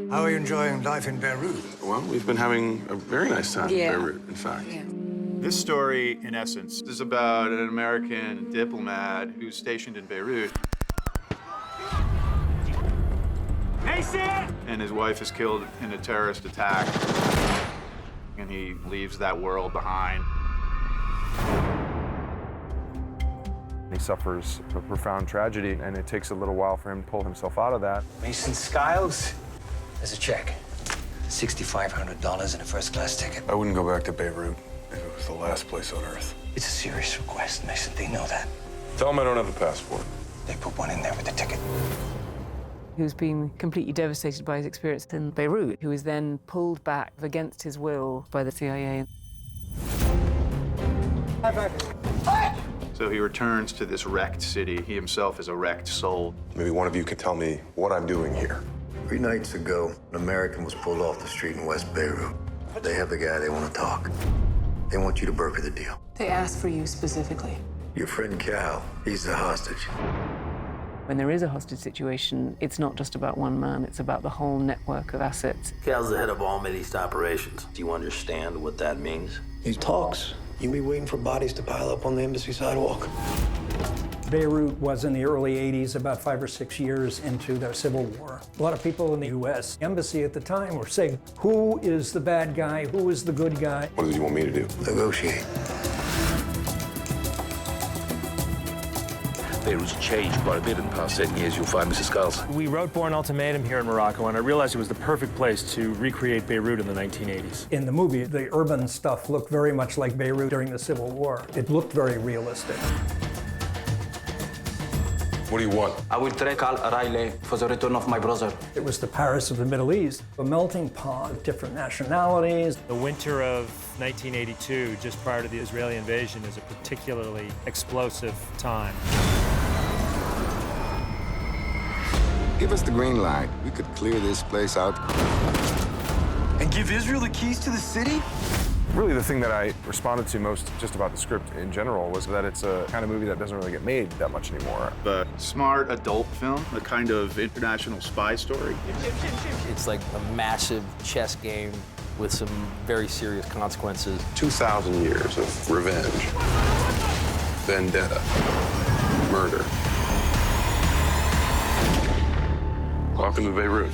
How are you enjoying life in Beirut? Well, we've been having a very nice time in Beirut, in fact. Yeah. This story, in essence, is about an American diplomat who's stationed in Beirut. And his wife is killed in a terrorist attack. And he leaves that world behind. He suffers a profound tragedy, and it takes a little while for him to pull himself out of that. Mason Skiles, there's a check. $6,500 and a first-class ticket. I wouldn't go back to Beirut if it was the last place on Earth. It's a serious request, Mason. They know that. Tell them I don't have a passport. They put one in there with the ticket. Who's been completely devastated by his experience in Beirut, who is then pulled back against his will by the CIA. So he returns to this wrecked city. He himself is a wrecked soul. Maybe one of you could tell me what I'm doing here. 3 nights ago, an American was pulled off the street in West Beirut. They have the guy they want to talk. They want you to broker the deal. They asked for you specifically. Your friend Cal, he's the hostage. When there is a hostage situation, it's not just about one man, it's about the whole network of assets. Cal's the head of all Middle East operations. Do you understand what that means? He talks. You'll be waiting for bodies to pile up on the embassy sidewalk. Beirut was in the early 80s, about 5 or 6 years into the Civil War. A lot of people in the U.S. embassy at the time were saying, who is the bad guy? Who is the good guy? What does he want me to do? Negotiate. Beirut's changed quite a bit in the past 10 years, you'll find, Mrs. Skiles. We wrote Born Ultimatum here in Morocco, and I realized it was the perfect place to recreate Beirut in the 1980s. In the movie, the urban stuff looked very much like Beirut during the Civil War. It looked very realistic. What do you want? I will track Al Riley for the return of my brother. It was the Paris of the Middle East, a melting pot of different nationalities. The winter of 1982, just prior to the Israeli invasion, is a particularly explosive time. Give us the green light. We could clear this place out. And give Israel the keys to the city? Really, the thing that I responded to most just about the script in general was that it's a kind of movie that doesn't really get made that much anymore. The smart adult film, a kind of international spy story. It's like a massive chess game with some very serious consequences. 2,000 years of revenge, vendetta, murder. Welcome to Beirut.